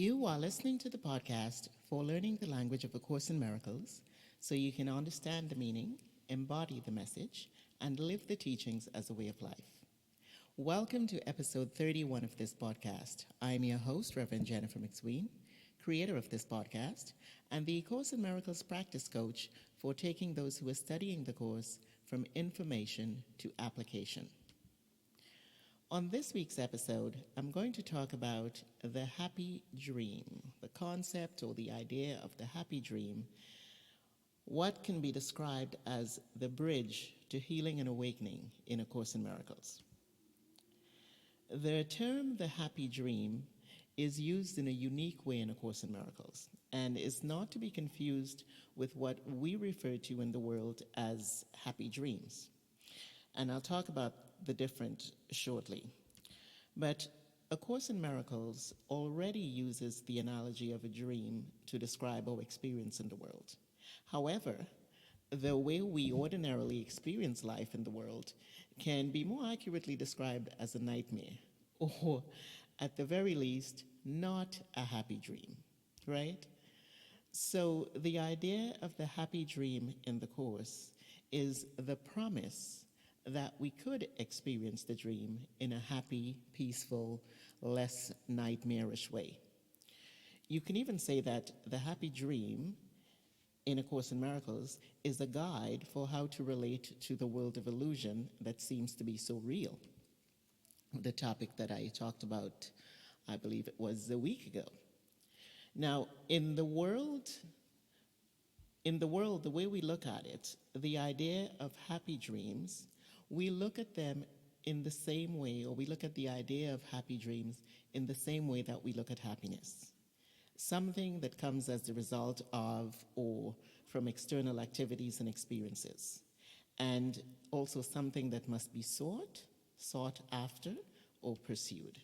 You are listening to the podcast for learning the language of A Course in Miracles so you can understand the meaning, embody the message, and live the teachings as a way of life. Welcome to episode 31 of this podcast. I'm your host, Reverend Jennifer McSween, creator of this podcast, and the Course in Miracles practice coach for taking those who are studying the course from information to application. On this week's episode, I'm going to talk about the happy dream, the concept or the idea of the happy dream, what can be described as the bridge to healing and awakening in A Course in Miracles. The term the happy dream is used in a unique way in A Course in Miracles and is not to be confused with what we refer to in the world as happy dreams. And I'll talk about the different shortly. But A Course in Miracles already uses the analogy of a dream to describe our experience in the world. However, the way we ordinarily experience life in the world can be more accurately described as a nightmare, or at the very least, not a happy dream, right? So the idea of the happy dream in the Course is the promise that we could experience the dream in a happy, peaceful, less nightmarish way. You can even say that the happy dream in A Course in Miracles is a guide for how to relate to the world of illusion that seems to be so real. The topic that I talked about, I believe it was a week ago. Now, in the world, the way we look at it, the idea of happy dreams, we look at them in the same way, or we look at the idea of happy dreams in the same way that we look at happiness. Something that comes as the result of or from external activities and experiences. And also something that must be sought after, or pursued.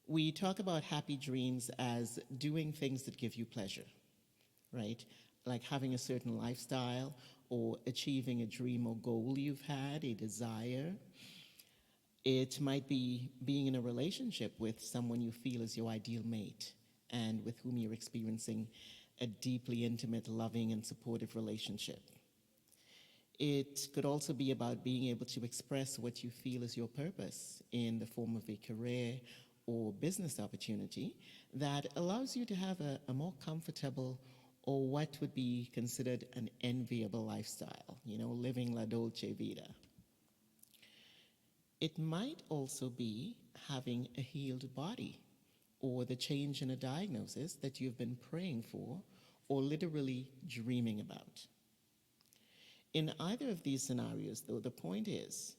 We talk about happy dreams as doing things that give you pleasure, right? Like having a certain lifestyle or achieving a dream or goal you've had, a desire. It might be being in a relationship with someone you feel is your ideal mate and with whom you're experiencing a deeply intimate, loving, and supportive relationship. It could also be about being able to express what you feel is your purpose in the form of a career or business opportunity that allows you to have a more comfortable or what would be considered an enviable lifestyle, living la dolce vita. It might also be having a healed body or the change in a diagnosis that you've been praying for or literally dreaming about. In either of these scenarios, though, the point is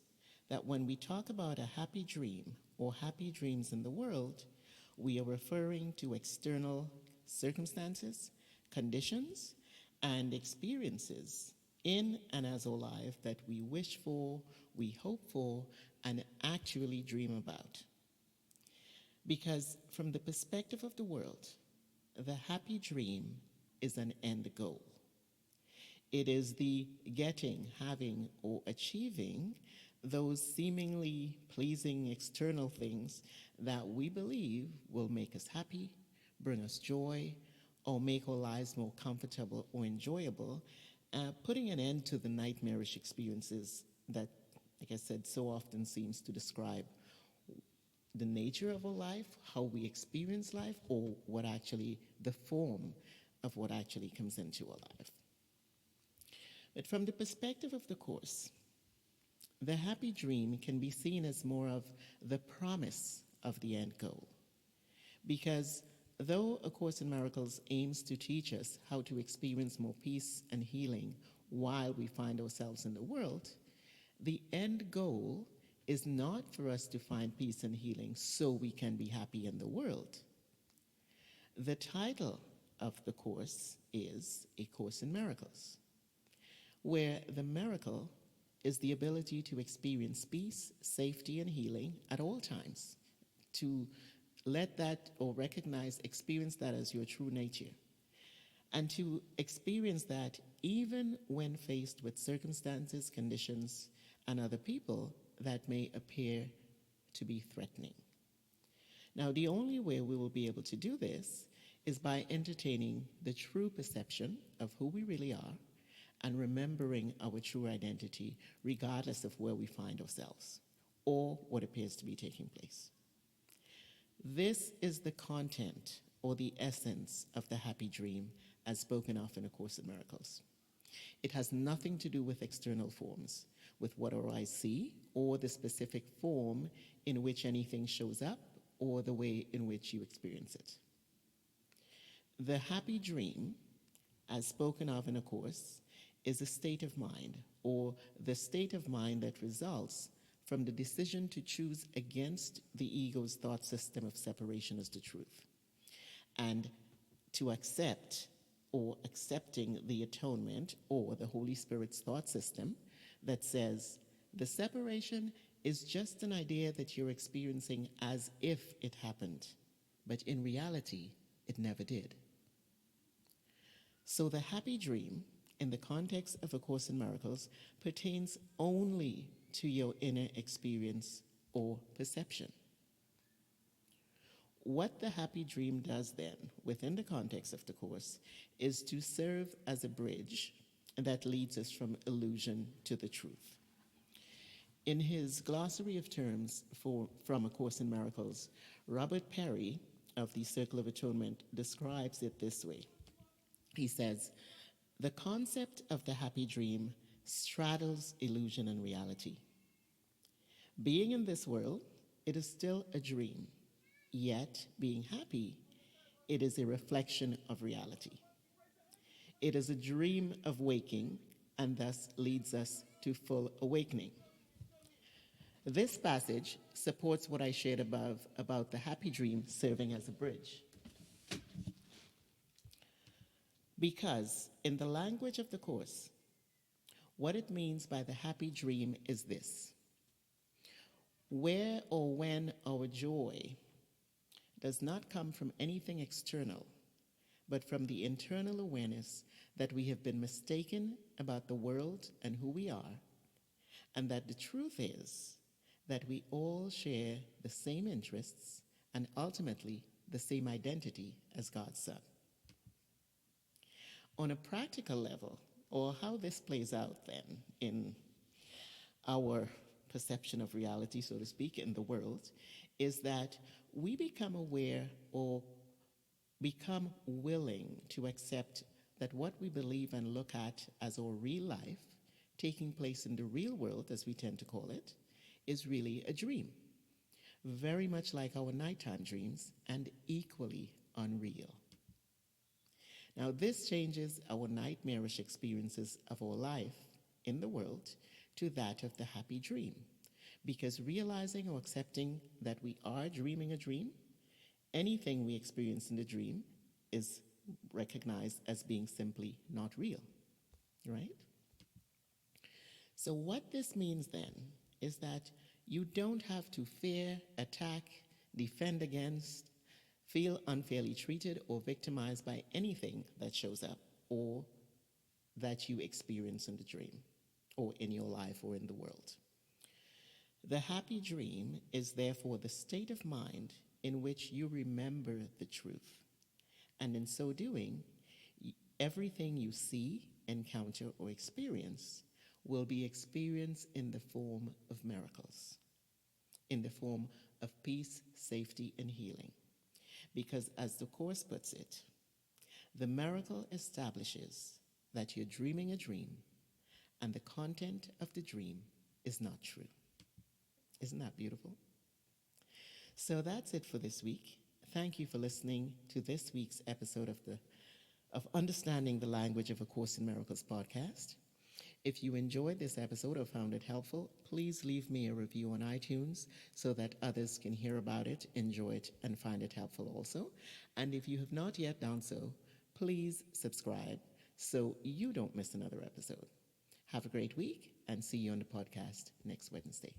that when we talk about a happy dream or happy dreams in the world, we are referring to external circumstances, conditions, and experiences in and as our life that we wish for, we hope for, and actually dream about. Because from the perspective of the world, the happy dream is an end goal. It is the getting, having, or achieving those seemingly pleasing external things that we believe will make us happy, bring us joy, or make our lives more comfortable or enjoyable, putting an end to the nightmarish experiences that, like I said, so often seems to describe the nature of our life, how we experience life, or what actually, the form of what actually comes into our life. But from the perspective of the Course, the happy dream can be seen as more of the promise of the end goal. Because though A Course in Miracles aims to teach us how to experience more peace and healing while we find ourselves in the world, the end goal is not for us to find peace and healing so we can be happy in the world. The title of the Course is A Course in Miracles, where the miracle is the ability to experience peace, safety, and healing at all times, to let that or experience that as your true nature, and to experience that even when faced with circumstances, conditions, and other people that may appear to be threatening. Now, the only way we will be able to do this is by entertaining the true perception of who we really are and remembering our true identity regardless of where we find ourselves or what appears to be taking place. This is the content or the essence of the happy dream as spoken of in A Course in Miracles. It has nothing to do with external forms, with what our eyes see, or the specific form in which anything shows up, or the way in which you experience it. The happy dream, as spoken of in A Course, is a state of mind, or the state of mind that results from the decision to choose against the ego's thought system of separation as the truth, and to accept or accepting the atonement or the Holy Spirit's thought system that says the separation is just an idea that you're experiencing as if it happened, but in reality, it never did. So the happy dream, in the context of A Course in Miracles, pertains only to your inner experience or perception. What the happy dream does then, within the context of the Course, is to serve as a bridge that leads us from illusion to the truth. In his glossary of terms from A Course in Miracles, Robert Perry of the Circle of Atonement describes it this way. He says, "The concept of the happy dream straddles illusion and reality. Being in this world, it is still a dream. Yet, being happy, it is a reflection of reality. It is a dream of waking and thus leads us to full awakening." This passage supports what I shared above about the happy dream serving as a bridge. Because in the language of the Course, what it means by the happy dream is this: where or when our joy does not come from anything external, but from the internal awareness that we have been mistaken about the world and who we are, and that the truth is that we all share the same interests and ultimately the same identity as God's Son. On a practical level, or how this plays out then in our perception of reality, so to speak, in the world, is that we become aware or become willing to accept that what we believe and look at as our real life, taking place in the real world, as we tend to call it, is really a dream, very much like our nighttime dreams and equally unreal. Now, this changes our nightmarish experiences of our life in the world to that of the happy dream, because realizing or accepting that we are dreaming a dream, anything we experience in the dream is recognized as being simply not real, right? So what this means then is that you don't have to fear, attack, defend against, feel unfairly treated or victimized by anything that shows up or that you experience in the dream or in your life or in the world. The happy dream is therefore the state of mind in which you remember the truth. And in so doing, everything you see, encounter, or experience will be experienced in the form of miracles, in the form of peace, safety, and healing. Because as the Course puts it, the miracle establishes that you're dreaming a dream and the content of the dream is not true. Isn't that beautiful? So that's it for this week. Thank you for listening to this week's episode of Understanding the Language of A Course in Miracles podcast. If you enjoyed this episode or found it helpful, please leave me a review on iTunes so that others can hear about it, enjoy it, and find it helpful also. And if you have not yet done so, please subscribe so you don't miss another episode. Have a great week and see you on the podcast next Wednesday.